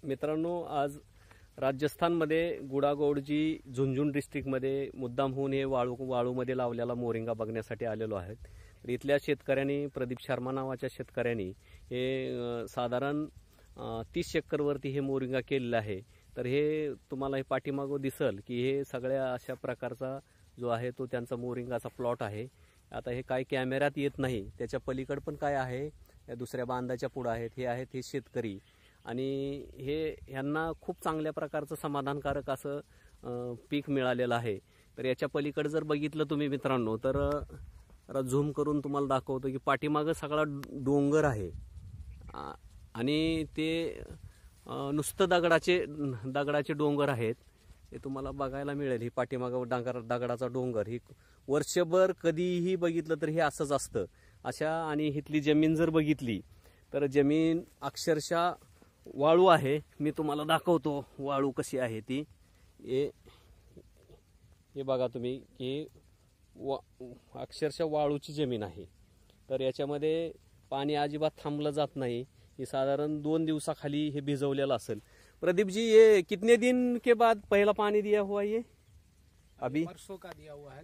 मित्रांनो, आज राजस्थानमध्ये गुडागोडजी झुंझुनू डिस्ट्रिक्टमध्ये मुद्दाम होऊन हे वाळूमध्ये लावलेला मोरिंगा बघण्यासाठी आलेलो आहेत. तर इथल्या शेतकऱ्यांनी, प्रदीप शर्मा नावाच्या शेतकऱ्यांनी हे साधारण 30 एकरवरती हे मोरिंगा केलेलं आहे. तर हे तुम्हाला हे पाठीमागं दिसल की हे सगळ्या अशा प्रकारचा जो आहे तो त्यांचा मोरिंगाचा प्लॉट आहे. आता हे काय कॅमेऱ्यात येत नाही, त्याच्या पलीकड पण काय आहे, या दुसऱ्या बांधाच्या पुढे आहेत, हे आहेत हे शेतकरी. आणि ह्यांना खूप चांगल्या प्रकारचं समाधानकारक असं पीक मिळालेलं आहे. तर याच्या पलीकडे जर बघितलं तुम्ही मित्रांनो, तर झूम करून तुम्हाला दाखवतो की पाठीमागं सगळा डोंगर आहे आणि ते नुसतं दगडाचे डोंगर आहेत. हे तुम्हाला बघायला मिळेल. ही पाठीमागं दगडाचा डोंगर, ही वर्षभर कधीही बघितलं तर हे असंच असतं अशा. आणि इथली जमीन जर बघितली तर जमीन अक्षरशः वाळू आहे. मी तुम्हाला दाखवतो वाळू कशी आहे ती. हे बघा तुम्ही की अक्षरशः वाळूची जमीन आहे. तर याच्यामध्ये पाणी अजिबात थांबलं जात नाही. हे साधारण 2 दिवसाखाली हे भिजवलेलं असेल. प्रदीप जी, ये कितने दिन के बाद पहला पानी दिया हुआ ये? अभी परसों का दिया हुआ है.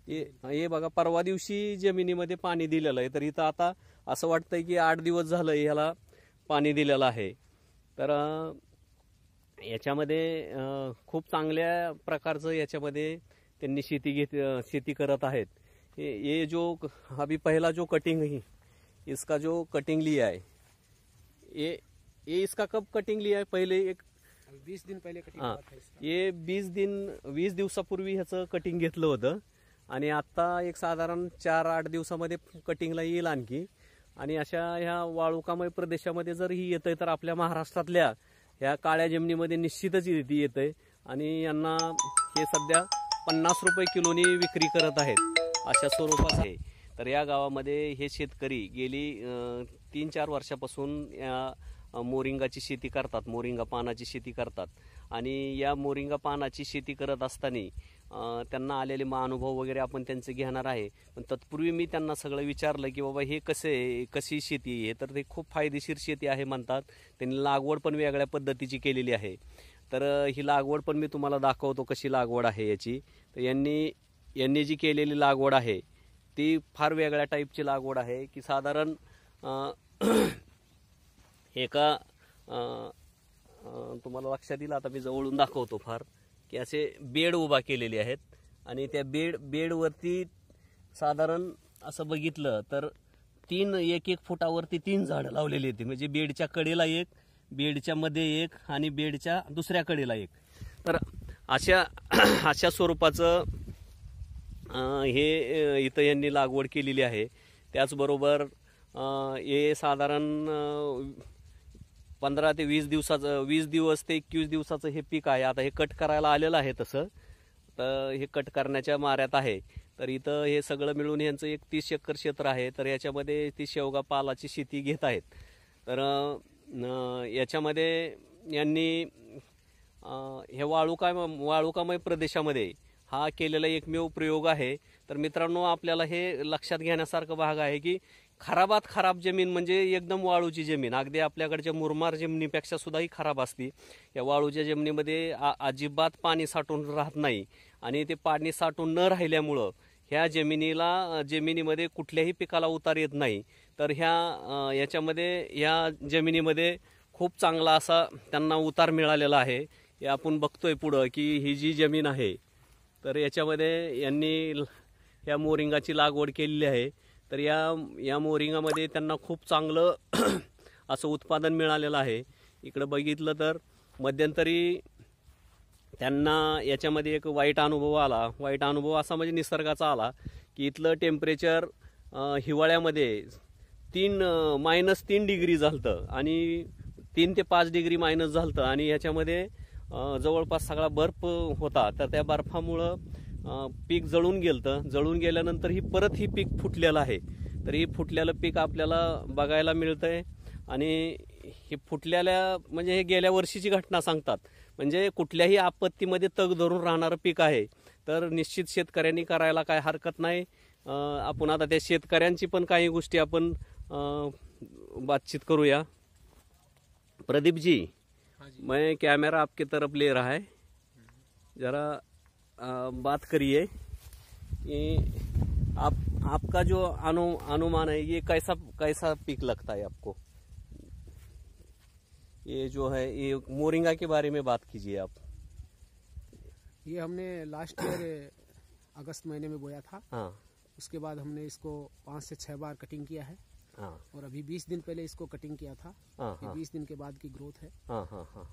ये बघा, परवा दिवशी जमिनीमध्ये पाणी दिलेलं आहे. तर इथं आता असं वाटतंय की 8 दिवस झालं ह्याला पाणी दिलेलं आहे. तर याच्यामध्ये खूप चांगल्या प्रकारचं याच्यामध्ये त्यांनी शेती करत आहेत. ये जो अभी पहला जो कटिंग ही इसका जो कटिंग लिया है, ये इसका कब कटिंग लिया है? पहिले एक 20 दिन पहिले कटिंग. ये 20 दिवसापूर्वी ह्याचं कटिंग घेतलं होतं आणि आता एक साधारण 4-8 दिवसामध्ये कटिंगला येईल आणखी. आणि अशा ह्या वाळुकामय प्रदेशामध्ये जर ही येतंय तर आपल्या महाराष्ट्रातल्या ह्या काळ्या जमिनीमध्ये निश्चितच येतंय. आणि यांना हे सध्या 50 रुपये किलोनी विक्री करत आहेत अशा स्वरूपात आहे. तर या गावामध्ये हे शेतकरी गेली 3-4 वर्षापासून या मोरिंगाची शेती करतात, मोरिंगा पानाची शेती करतात. आणि या मोरिंगा पानाची शेती करत असताना त्यांना आलेले अनुभव वगैरे आपण त्यांचे घेणार आहे. पण तत्पूर्वी मी त्यांना सगळं विचारलं की बाबा हे कशी शेती आहे. तर ते खूप फायदेशीर शेती आहे म्हणतात. त्यांनी लागवड पण वेगळ्या पद्धतीची केलेली आहे. तर ही लागवड पण मी तुम्हाला दाखवतो कशी लागवड आहे याची. तर यांनी जी केलेली लागवड आहे ती फार वेगळ्या टाईपची लागवड आहे की साधारण एका तुम्हाला लक्षात येईल. आता मी जवळून दाखवतो फार की असे बेड उभा केलेले आहेत. आणि त्या बेडवरती साधारण असं बघितलं तर 1-1 फुटावरती 3 झाडं लावलेली आहेत. म्हणजे बेडच्या कडेला एक, बेडच्या मध्ये एक आणि बेडच्या दुसऱ्या कडेला एक. तर अशा स्वरूपाचं हे इथं यांनी लागवड केलेली आहे. त्याचबरोबर हे साधारण 15 ते 20 दिवसाचं, 20 दिवस ते 21 दिवसाचं हे पीक आहे. आता हे कट करायला आलेलं आहे तसं. तर हे कट करण्याच्या माऱ्यात आहे. तर इथं हे सगळं मिळून यांचं एक 30 एकर क्षेत्र आहे. तर याच्यामध्ये ती शेवगा पालाची शेती घेत आहेत. तर याच्यामध्ये यांनी हे वाळुकामय प्रदेशामध्ये हा केलेला एकमेव प्रयोग आहे. तर मित्रांनो, आपल्याला हे लक्षात घेण्यासारखा भाग आहे की खराब जमीन म्हणजे एकदम वाळूची जमीन, अगदी आपल्याकडच्या मुरमाड जमिनीपेक्षा सुद्धा ही खराब असते. या वाळूच्या जमिनीमध्ये अजिबात पाणी साठून राहत नाही. आणि ते पाणी साठून न राहिल्यामुळं ह्या जमिनीमध्ये कुठल्याही पिकाला उतार येत नाही. तर ह्या जमिनीमध्ये खूप चांगला असा त्यांना उतार मिळालेला आहे. हे आपण बघतोय पुढं की ही जी जमीन आहे तर याच्यामध्ये यांनी या मोरिंगाची लागवड केलेली आहे. तर या मोरिंगामध्ये त्यांना खूप चांगलं असं उत्पादन मिळालेलं आहे. इकडं बघितलं तर मध्यंतरी त्यांना याच्यामध्ये एक वाईट अनुभव असा म्हणजे निसर्गाचा आला की इथलं टेम्परेचर हिवाळ्यामध्ये -3 डिग्री झालतं आणि 3 ते 5 डिग्री मायनस झालतं. आणि याच्यामध्ये जवळपास सगळा बर्फ होता. तर त्या बर्फामुळं पीक जळून गेल्यानंतर ही पीक फुटलेलं आहे. तर ही फुटलेलं पीक आपल्याला बघायला मिळतंय. आणि हे फुटलेल्या म्हणजे हे गेल्या वर्षीची घटना सांगतात. म्हणजे कुठल्याही आपत्तीमध्ये तग धरून राहणारं पीक आहे. तर निश्चित शेतकऱ्यांनी करायला काय हरकत नाही. आपण आता त्या शेतकऱ्यांची पण काही गोष्टी आपण बातचीत करूया. प्रदीप जी, मैं कैमरा आपकी तरफ ले रहा है, जरा बात करिए कि आपका जो अनुमान है, ये कैसा कैसा पीक लगता है आपको? ये जो है, ये मोरिंगा के बारे में बात कीजिए आप। ये हमने लास्ट ईयर अगस्त महीने में बोया था। हाँ उसके बाद हमने इसको 5 से 6 बार कटिंग किया है। हाँ और अभी 20 दिन पहले इसको कटिंग किया था। हाँ ये हाँ 20 दिन के बाद की ग्रोथ है। हाँ हाँ हाँ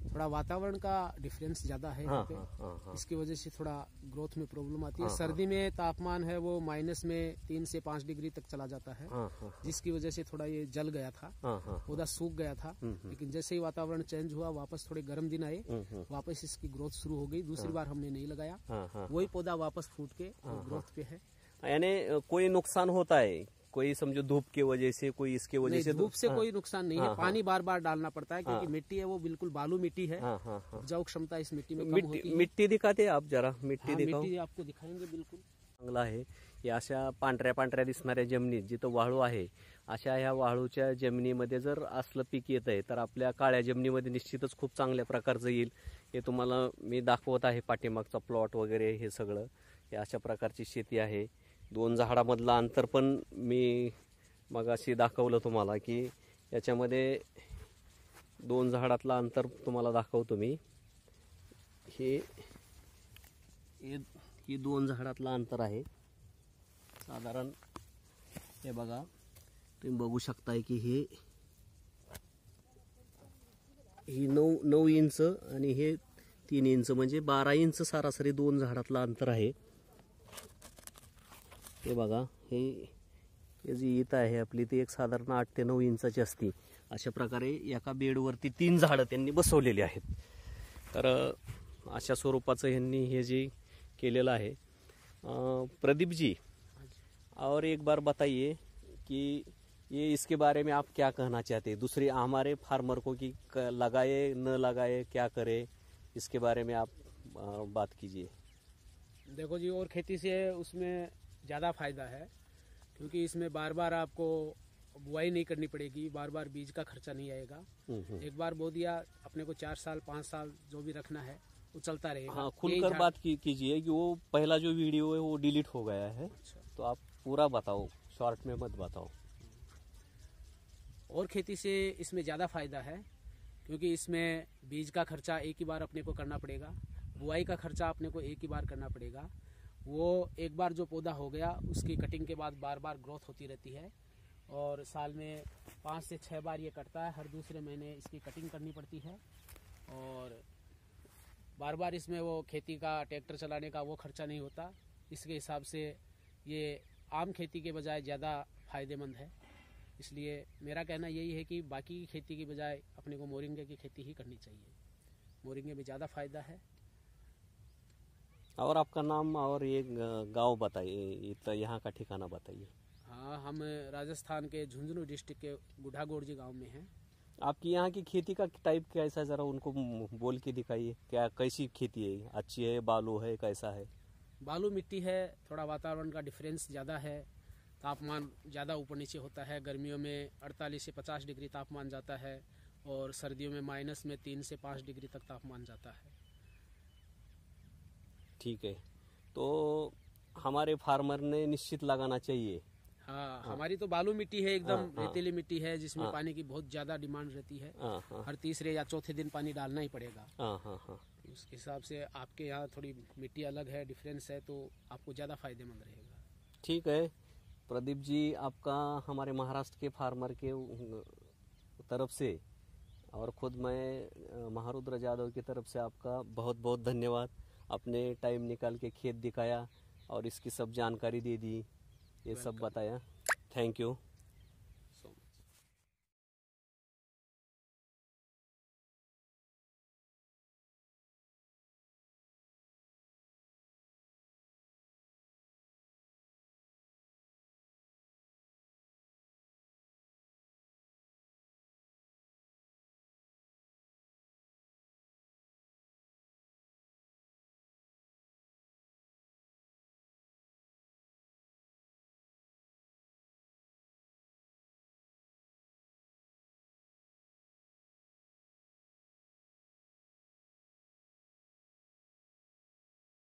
थोड़ा वातावरण का डिफरेंस ज्यादा है हाँ यहाँ पे। हाँ हाँ हाँ इसकी वजह से थोड़ा ग्रोथ में प्रॉब्लम आती है। हाँ, सर्दी में तापमान है वो माइनस में 3 से 5 डिग्री तक चला जाता है, हाँ हाँ जिसकी वजह से थोड़ा ये जल गया था, हाँ हाँ पौधा सूख गया था। लेकिन जैसे ही वातावरण चेंज हुआ, वापस थोड़े गर्म दिन आए, वापस इसकी ग्रोथ शुरू हो गई। दूसरी बार हमने नहीं लगाया, हाँ हाँ। वही पौधा वापस फूट के ग्रोथ पे है। यानी कोई नुकसान होता है, कोई समझो धूप की वजह से, कोई इसके वजह नहीं, से धूप से कोई नुकसान नहीं है। पानी बार बार डालना पड़ता है क्योंकि हाँ। मिट्टी है वो बिल्कुल बालू मिट्टी है। हाँ हाँ हाँ। उपजाऊ क्षमता इस मिट्टी में कम होती है। मिट्टी दिखाते आप जरा, मिट्टी हाँ, दिखाओ। मिट्टी आपको दिखाएंगे बिल्कुल। चांगला आहे की अशा पांढऱ्या पांढऱ्या दिसणाऱ्या जमिनीत जिथं वाळू आहे, अशा ह्या वाळूच्या जमिनीमध्ये जर असलं पीक येत आहे, तर आपल्या काळ्या जमिनीमध्ये निश्चितच खूप चांगल्या प्रकारचं येईल. हे तुम्हाला मी दाखवत आहे, पाठीमागचा प्लॉट वगैरे हे सगळं. हे अशा प्रकारची शेती आहे. 2 झाडामधलं अंतर पण मी मगाशी दाखवलं तुम्हाला की याच्यामध्ये 2 झाडातलं अंतर तुम्हाला दाखवतो मी. हे 2 झाडातलं अंतर आहे साधारण. हे बघा, तुम्ही बघू शकताय की हे 9 इंच आणि हे 3 इंच, म्हणजे 12 इंच सरासरी 2 झाडातलं अंतर आहे. हे बघा, हे जी ईत आहे आपली ती एक साधारण 8 ते 9 इंचाची असती. अशा प्रकारे एका बेडवरती 3 झाडं त्यांनी बसवलेली आहेत. तर अशा स्वरूपाचं यांनी हे जे केलेलं आहे. प्रदीप जी, और एक बार बताइए कि ये इसके बारे में आप क्या कहना चाहते हैं? दूसरे हमारे फार्मर को कि लगाए न लगाए, क्या करे, इसके बारे में आप बात कीजिए। देखो जी, और खेती से उसमें ज़्यादा फायदा है क्योंकि इसमें बार बार आपको बुआई नहीं करनी पड़ेगी, बार बार बीज का खर्चा नहीं आएगा। एक बार बो दिया, अपने को 4 साल 5 साल जो भी रखना है वो चलता रहेगा। हाँ, खुलकर बात कीजिए कि वो पहला जो वीडियो है वो डिलीट हो गया है। अच्छा। तो आप पूरा बताओ, शॉर्ट में मत बताओ। और खेती से इसमें ज़्यादा फायदा है क्योंकि इसमें बीज का खर्चा एक ही बार अपने को करना पड़ेगा, बुआई का खर्चा अपने को एक ही बार करना पड़ेगा। वो एक बार जो पौधा हो गया उसकी कटिंग के बाद बार बार ग्रोथ होती रहती है और साल में 5 से 6 बार ये कटता है। हर दूसरे महीने इसकी कटिंग करनी पड़ती है और बार बार इसमें वो खेती का ट्रैक्टर चलाने का वो खर्चा नहीं होता। इसके हिसाब से ये आम खेती के बजाय ज़्यादा फायदेमंद है। इसलिए मेरा कहना यही है कि बाकी की खेती की बजाय अपने को मोरिंगे की खेती ही करनी चाहिए। मोरिंगे में ज़्यादा फायदा है। और आपका नाम और ये गांव बताइए, यहाँ का ठिकाना बताइए। हाँ, हम राजस्थान के झुंझुनू डिस्ट्रिक्ट के गुढ़ागोड़जी गांव में हैं। आपकी यहाँ की खेती का टाइप कैसा है, जरा उनको बोल के दिखाइए। क्या कैसी खेती है? अच्छी है, बालू है, कैसा है? बालू मिट्टी है, थोड़ा वातावरण का डिफरेंस ज़्यादा है, तापमान ज़्यादा ऊपर नीचे होता है। गर्मियों में 48 से 50 डिग्री तापमान जाता है और सर्दियों में माइनस में 3 से 5 डिग्री तक तापमान जाता है। ठीक है, तो हमारे फार्मर ने निश्चित लगाना चाहिए। हाँ, हमारी तो बालू मिट्टी है, एकदम हाँ। रेतीली मिट्टी है जिसमें हाँ। पानी की बहुत ज़्यादा डिमांड रहती है। हाँ। हर तीसरे या चौथे दिन पानी डालना ही पड़ेगा। हाँ। उसके हिसाब से आपके यहाँ थोड़ी मिट्टी अलग है, डिफरेंस है, तो आपको ज़्यादा फायदेमंद रहेगा। ठीक है प्रदीप जी, आपका हमारे महाराष्ट्र के फार्मर के तरफ से और खुद मैं महारुद्र जाधव की तरफ से आपका बहुत बहुत धन्यवाद। आपने टाइम निकाल के खेत दिखाया और इसकी सब जानकारी दे दी, ये सब बताया। Thank you.